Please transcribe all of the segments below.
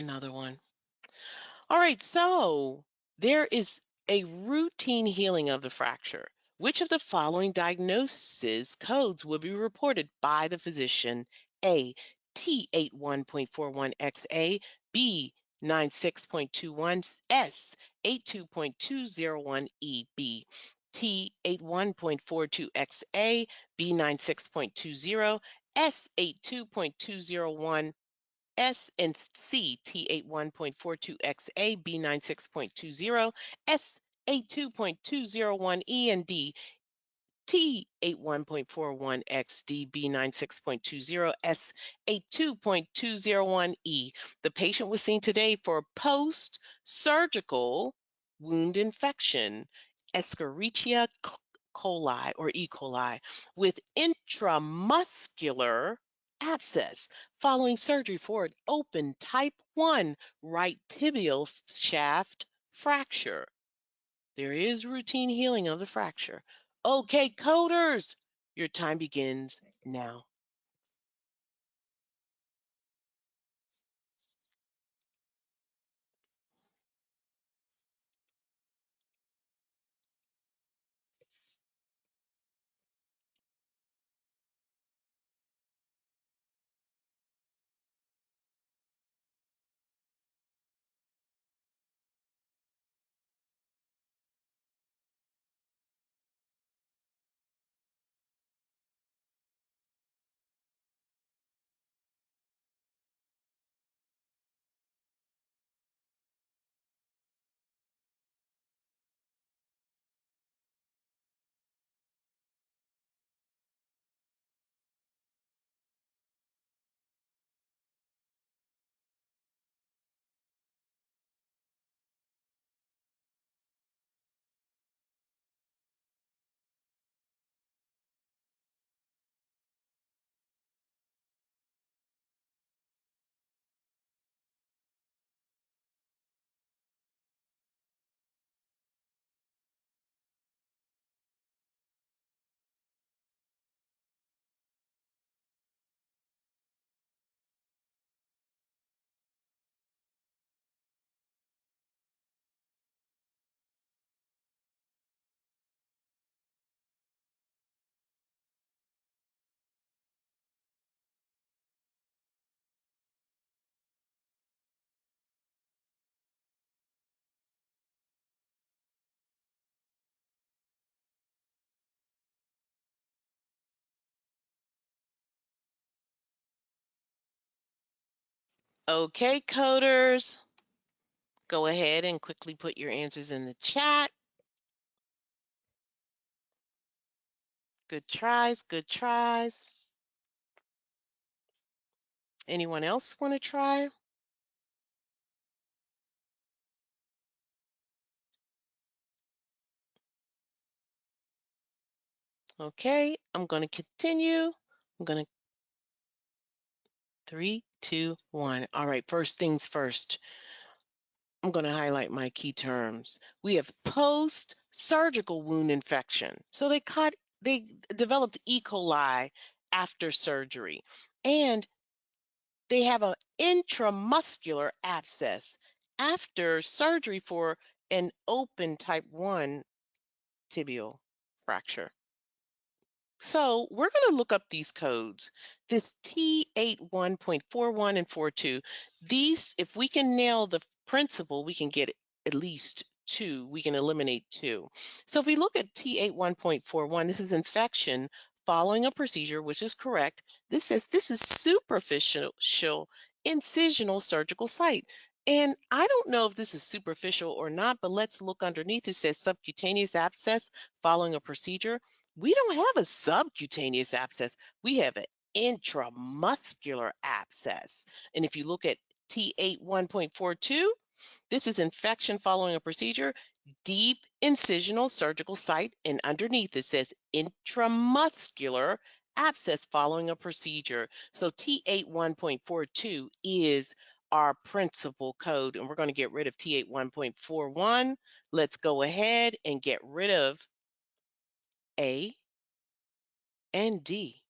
another one. All right, so there is a routine healing of the fracture. Which of the following diagnosis codes will be reported by the physician? A, T81.41XA, B, 96.21, S, 82.201E, B, T81.42XA, B, 96.20, S, 82.201, S and C, T81.42XA, B96.20, S82.201E, and D, T81.41XD, B96.20, S82.201E. The patient was seen today for post-surgical wound infection, Escherichia coli or E. coli, with intramuscular abscess following surgery for an open type 1 right tibial shaft fracture. There is routine healing of the fracture. Okay, coders, your time begins now. Okay, coders, go ahead and quickly put your answers in the chat. Good tries, good tries. Anyone else want to try? Okay, I'm going to continue. I'm going to 3, 2, 1. All right, first things first. I'm going to highlight my key terms. We have post-surgical wound infection. So they developed E. coli after surgery, and they have an intramuscular abscess after surgery for an open type 1 tibial fracture. So we're going to look up these codes. This T81.41 and 42, these, if we can nail the principle, we can get at least 2. We can eliminate 2. So if we look at T81.41, this is infection following a procedure, which is correct. This says this is superficial incisional surgical site. And I don't know if this is superficial or not, but let's look underneath. It says subcutaneous abscess following a procedure. We don't have a subcutaneous abscess. We have an intramuscular abscess. And if you look at T81.42, this is infection following a procedure, deep incisional surgical site, and underneath it says intramuscular abscess following a procedure. So T81.42 is our principal code, and we're going to get rid of T81.41. Let's go ahead and get rid of A and D.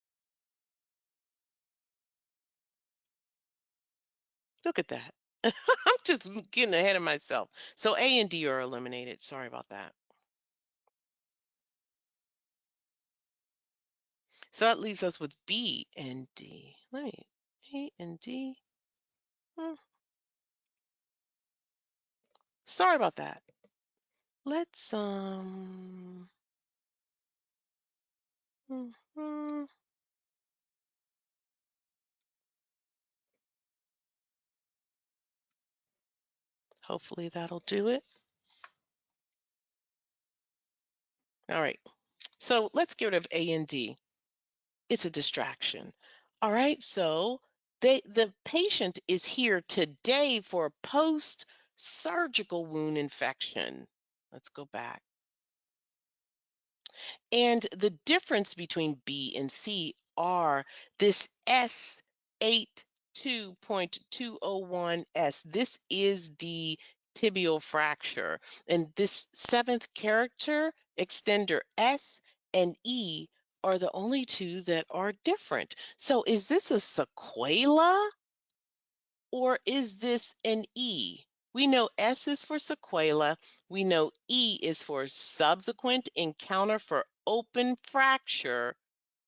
Look at that. I'm just getting ahead of myself. So A and D are eliminated. Sorry about that. So that leaves us with B and D. Let me A and D. Hmm, sorry about that. Let's mhm, hopefully that'll do it. All right. So let's get rid of A and D. It's a distraction. All right. So the patient is here today for a post-surgical wound infection. Let's go back. And the difference between B and C are this S82.201S. This is the tibial fracture. And this seventh character, extender S and E, are the only two that are different. So is this a sequela or is this an E? We know S is for sequela. We know E is for subsequent encounter for open fracture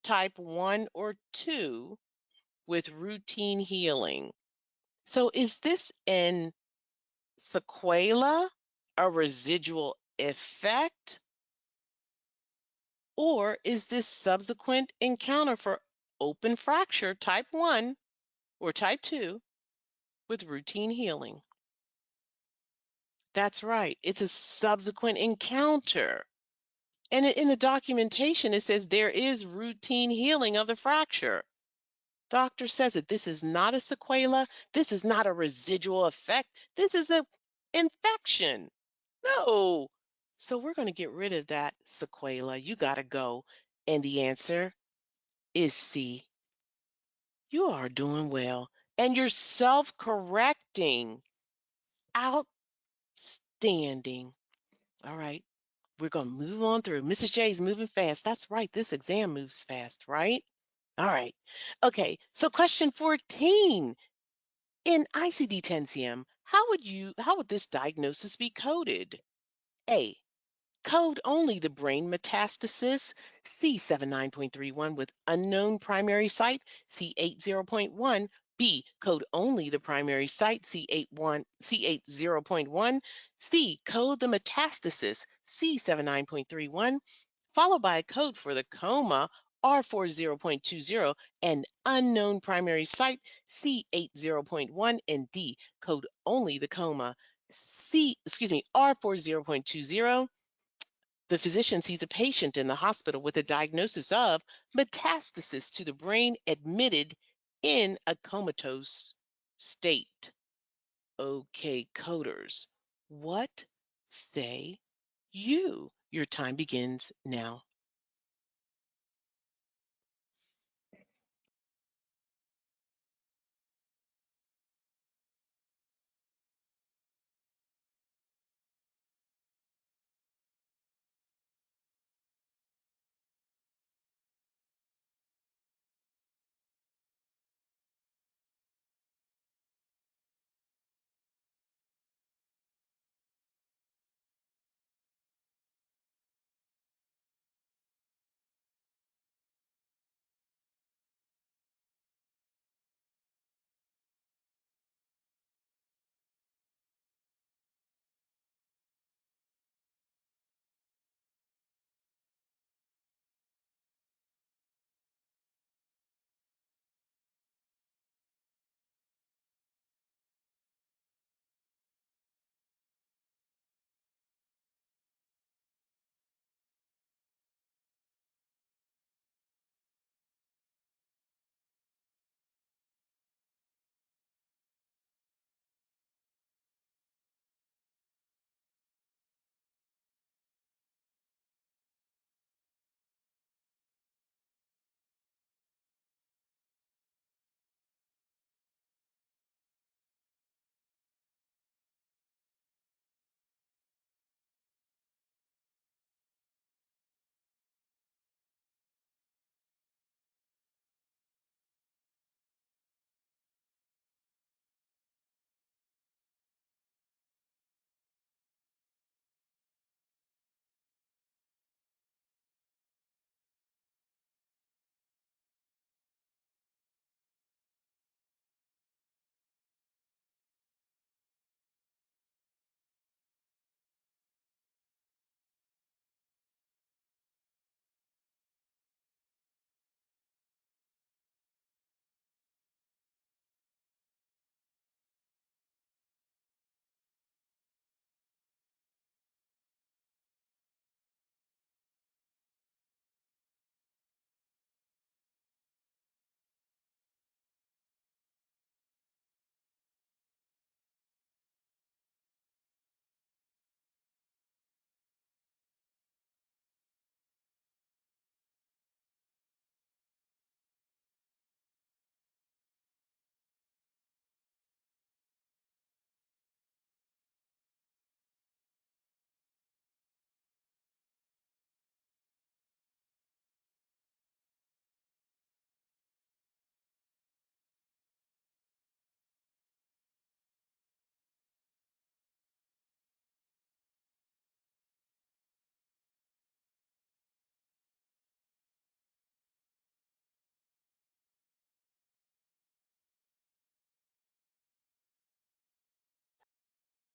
type 1 or 2 with routine healing. So is this an sequela, a residual effect, or is this subsequent encounter for open fracture type 1 or type 2 with routine healing? That's right. It's a subsequent encounter. And in the documentation, it says there is routine healing of the fracture. Doctor says it. This is not a sequela. This is not a residual effect. This is an infection. No. So we're going to get rid of that sequela. You got to go. And the answer is C. You are doing well. And you're self correcting. Outstanding. All right. We're going to move on through. Mrs. J is moving fast. That's right. This exam moves fast, right? All right. Okay. So question 14. In ICD-10-CM, how would this diagnosis be coded? A. Code only the brain metastasis C79.31 with unknown primary site C80.1. B. Code only the primary site C80.1. C. Code the metastasis C79.31, followed by a code for the coma R40.20 and unknown primary site C80.1, and D. Code only the coma R40.20. The physician sees a patient in the hospital with a diagnosis of metastasis to the brain admitted in a comatose state. Okay, coders, what say you? Your time begins now.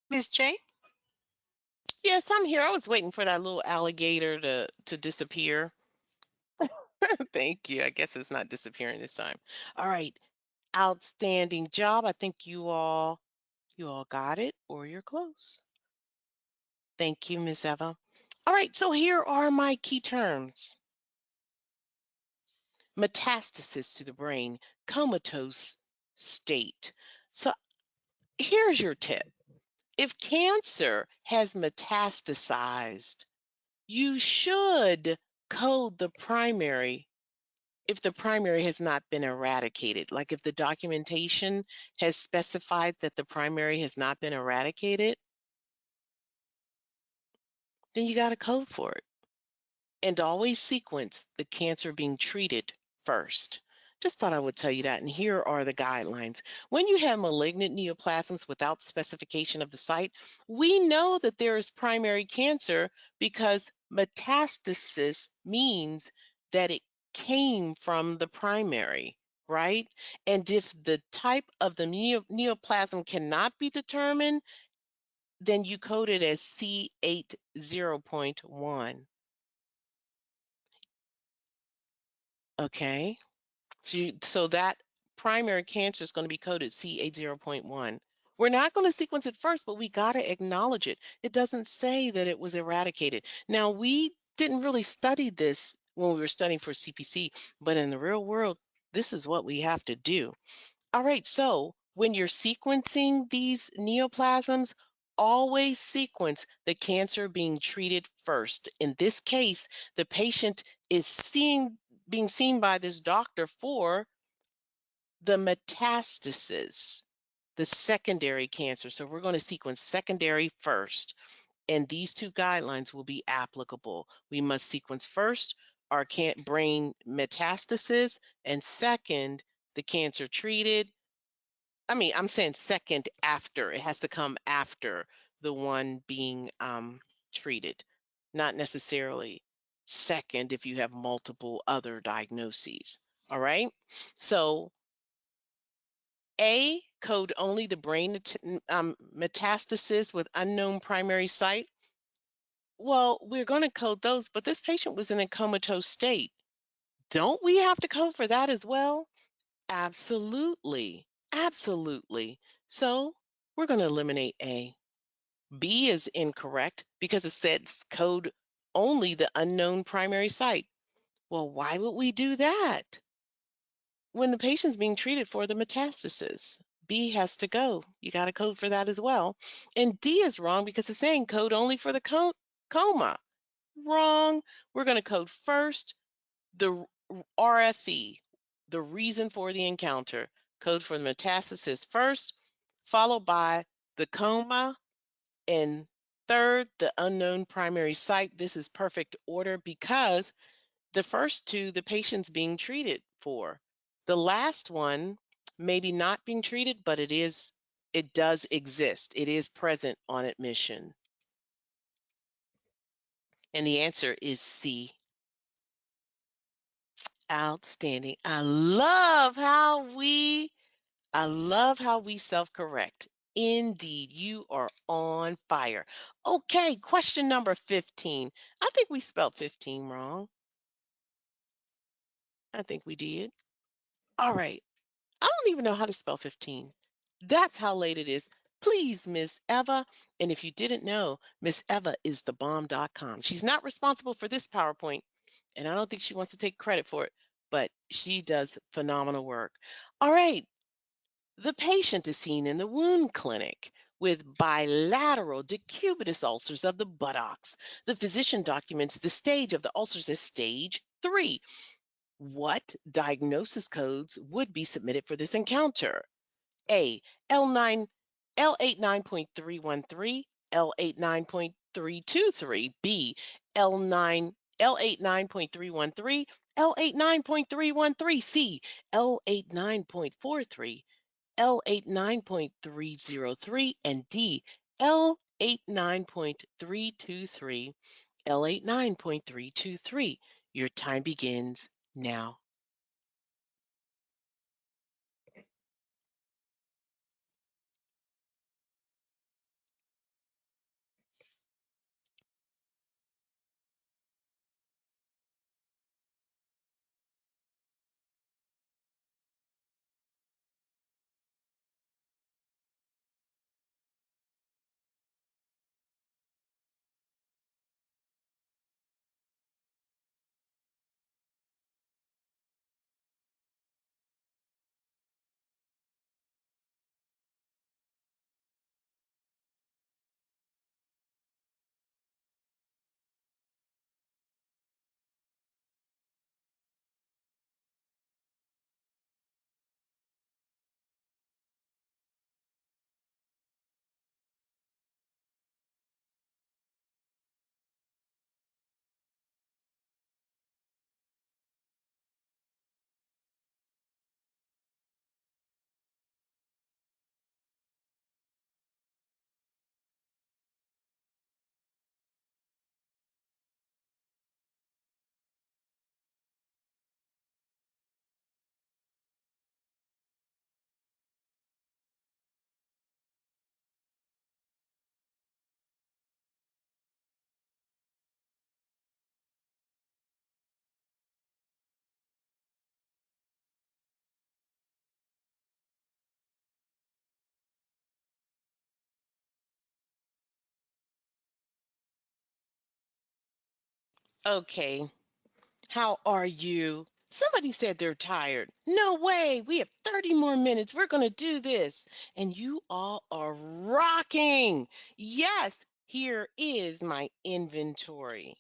Miss J? Yes, I'm here. I was waiting for that little alligator to disappear. Thank you. I guess it's not disappearing this time. All right. Outstanding job. I think you all got it or you're close. Thank you, Miss Eva. All right, so here are my key terms. Metastasis to the brain, comatose state. So here's your tip. If cancer has metastasized, you should code the primary if the primary has not been eradicated. Like if the documentation has specified that the primary has not been eradicated, then you got to code for it. And always sequence the cancer being treated first. Just thought I would tell you that. And here are the guidelines. When you have malignant neoplasms without specification of the site, we know that there is primary cancer because metastasis means that it came from the primary, right? And if the type of the neoplasm cannot be determined, then you code it as C80.1. Okay. So that primary cancer is going to be coded C80.1. We're not going to sequence it first, but we got to acknowledge it. It doesn't say that it was eradicated. Now, we didn't really study this when we were studying for CPC, but in the real world, this is what we have to do. All right, so when you're sequencing these neoplasms, always sequence the cancer being treated first. In this case, the patient is being seen by this doctor for the metastasis, the secondary cancer. So we're going to sequence secondary first, and these two guidelines will be applicable. We must sequence first our brain metastasis, and second, the cancer treated. I'm saying second after. It has to come after the one being treated, not necessarily second if you have multiple other diagnoses. All right. So A, code only the brain metastasis with unknown primary site. Well, we're going to code those, but this patient was in a comatose state. Don't we have to code for that as well? Absolutely. Absolutely. So we're going to eliminate A. B is incorrect because it says code only the unknown primary site. Well, why would we do that when the patient's being treated for the metastasis? B has to go. You got to code for that as well. And D is wrong because it's saying code only for the coma. Wrong. We're going to code first the RFE, the reason for the encounter, code for the metastasis first, followed by the coma, and third, the unknown primary site. This is perfect order because the first two, the patient's being treated for. The last one, maybe not being treated, but it does exist. It is present on admission. And the answer is C. Outstanding. I love how we self-correct. Indeed, you are on fire. Okay, question number 15. I think we spelled 15 wrong. I think we did. All right. I don't even know how to spell 15. That's how late it is. Please, Miss Eva. And if you didn't know, Miss Eva is thebomb.com. She's not responsible for this PowerPoint, and I don't think she wants to take credit for it, but she does phenomenal work. All right. The patient is seen in the wound clinic with bilateral decubitus ulcers of the buttocks. The physician documents the stage of the ulcers as stage 3. What diagnosis codes would be submitted for this encounter? A, L9, L89.313, L89.323, B, L9, L89.313, L89.313, C, L89.43, L89.303, and D, L89.323, L89.323. Your time begins now. Okay, how are you? Somebody said they're tired. No way. We have 30 more minutes. We're going to do this. And you all are rocking. Yes, here is my inventory.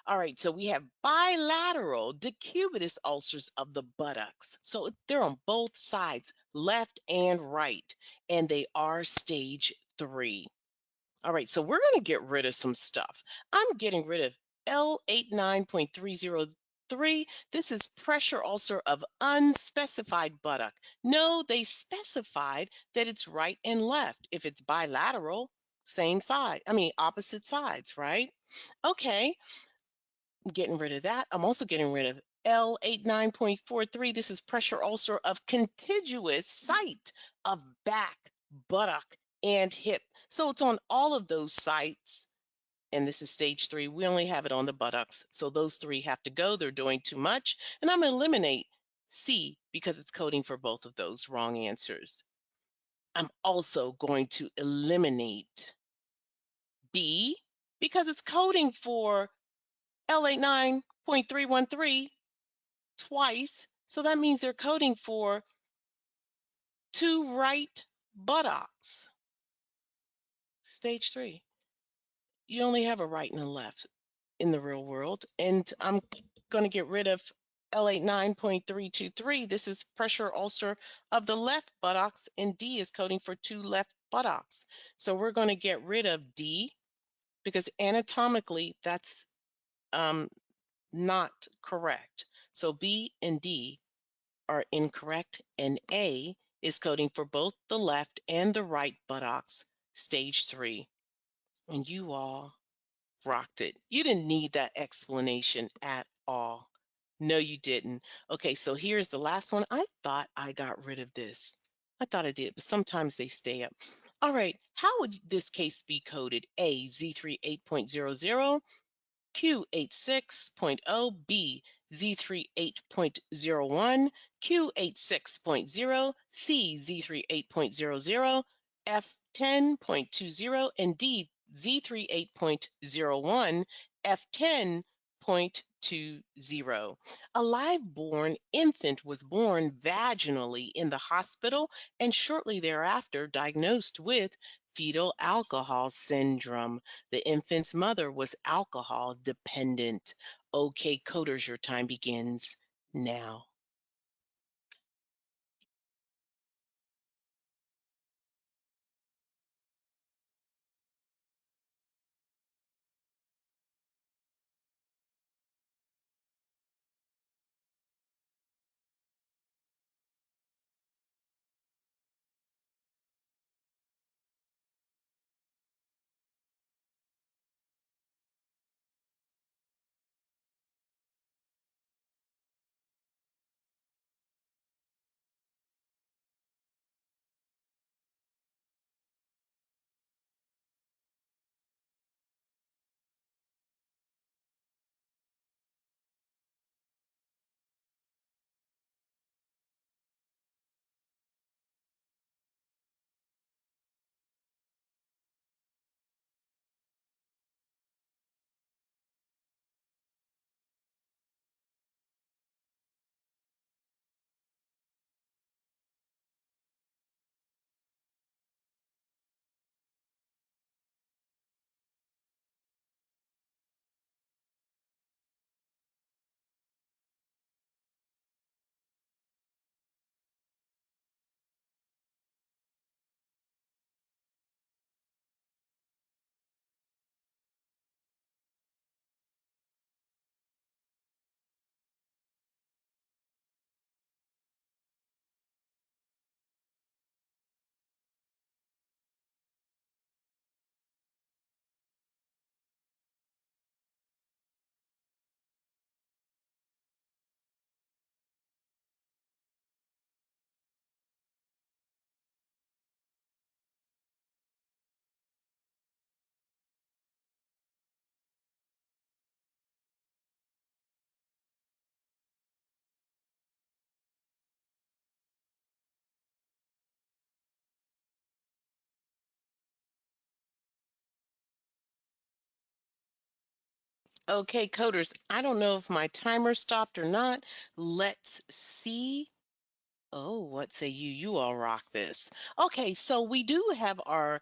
All right, so we have bilateral decubitus ulcers of the buttocks. So they're on both sides, left and right, and they are stage 3. All right, so we're going to get rid of some stuff. I'm getting rid of L89.303. This is pressure ulcer of unspecified buttock. No, they specified that it's right and left. If it's bilateral, same side. I mean, opposite sides, right? Okay, I'm getting rid of that. I'm also getting rid of L89.43. This is pressure ulcer of contiguous site of back, buttock, and hip. So it's on all of those sites. And this is stage 3. We only have it on the buttocks. So those 3 have to go. They're doing too much. And I'm going to eliminate C because it's coding for both of those wrong answers. I'm also going to eliminate B because it's coding for L89.313 twice. So that means they're coding for 2 right buttocks. Stage 3. You only have a right and a left in the real world. And I'm going to get rid of L89.323. This is pressure ulcer of the left buttocks, and D is coding for 2 left buttocks. So we're going to get rid of D because anatomically that's not correct. So B and D are incorrect, and A is coding for both the left and the right buttocks, stage 3. And you all rocked it. You didn't need that explanation at all. No, you didn't. Okay, so here's the last one. I thought I got rid of this. I thought I did, but sometimes they stay up. All right, how would this case be coded? A, Z38.00, Q86.0B, Z38.01, Q86.0, C, Z38.00, F10.20, and D, Z38.01, F10.20. A live-born infant was born vaginally in the hospital and shortly thereafter diagnosed with fetal alcohol syndrome. The infant's mother was alcohol dependent. Okay, coders, your time begins now. Okay, coders, I don't know if my timer stopped or not. Let's see. Oh, what say you? You all rock this. Okay, so we do have our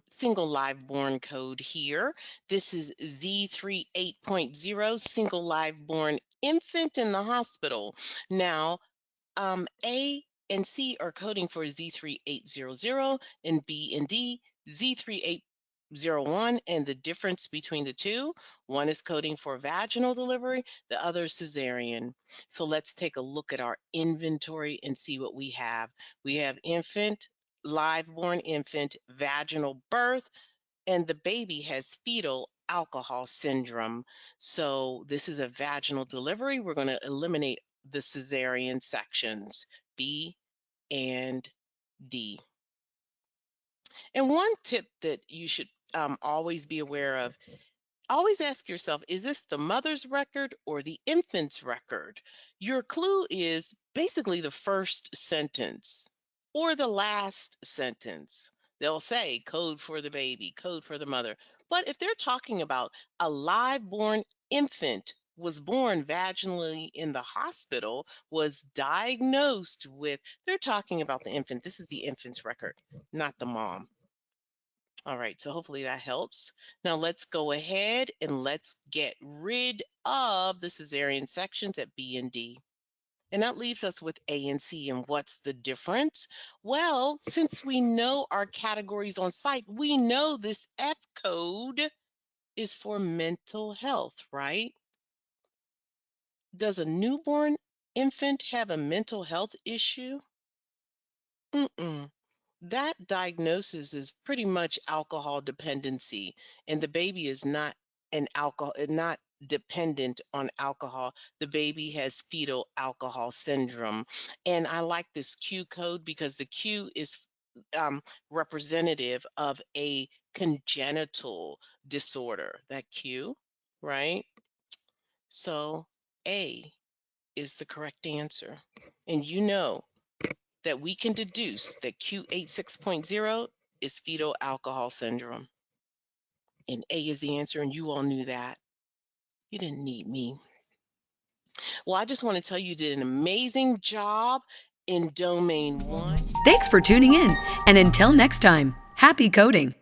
single live born code here. This is Z38.0, single live born infant in the hospital. Now, A and C are coding for Z3800, and B and D Z3801. And the difference between the two, one is coding for vaginal delivery, the other is cesarean. So let's take a look at our inventory and see what we have. We have infant, live born infant, vaginal birth, and the baby has fetal alcohol syndrome. So this is a vaginal delivery. We're going to eliminate the cesarean sections, B and D. And one tip that you should always be aware of, always ask yourself, is this the mother's record or the infant's record? Your clue is basically the first sentence or the last sentence. They'll say code for the baby, code for the mother. But if they're talking about a live born infant was born vaginally in the hospital, was diagnosed with, they're talking about the infant. This is the infant's record, not the mom. All right, so hopefully that helps. Now let's go ahead and let's get rid of the cesarean sections at B and D. And that leaves us with A and C. And what's the difference? Well, since we know our categories on site, we know this F code is for mental health, right? Does a newborn infant have a mental health issue? Mm-mm. That diagnosis is pretty much alcohol dependency, and the baby is not not dependent on alcohol. The baby has fetal alcohol syndrome. And I like this Q code because the Q is representative of a congenital disorder, that Q, right? So A is the correct answer. And you know that we can deduce that Q86.0 is fetal alcohol syndrome. And A is the answer, and you all knew that. You didn't need me. Well, I just want to tell you, you did an amazing job in domain 1. Thanks for tuning in, and until next time, happy coding!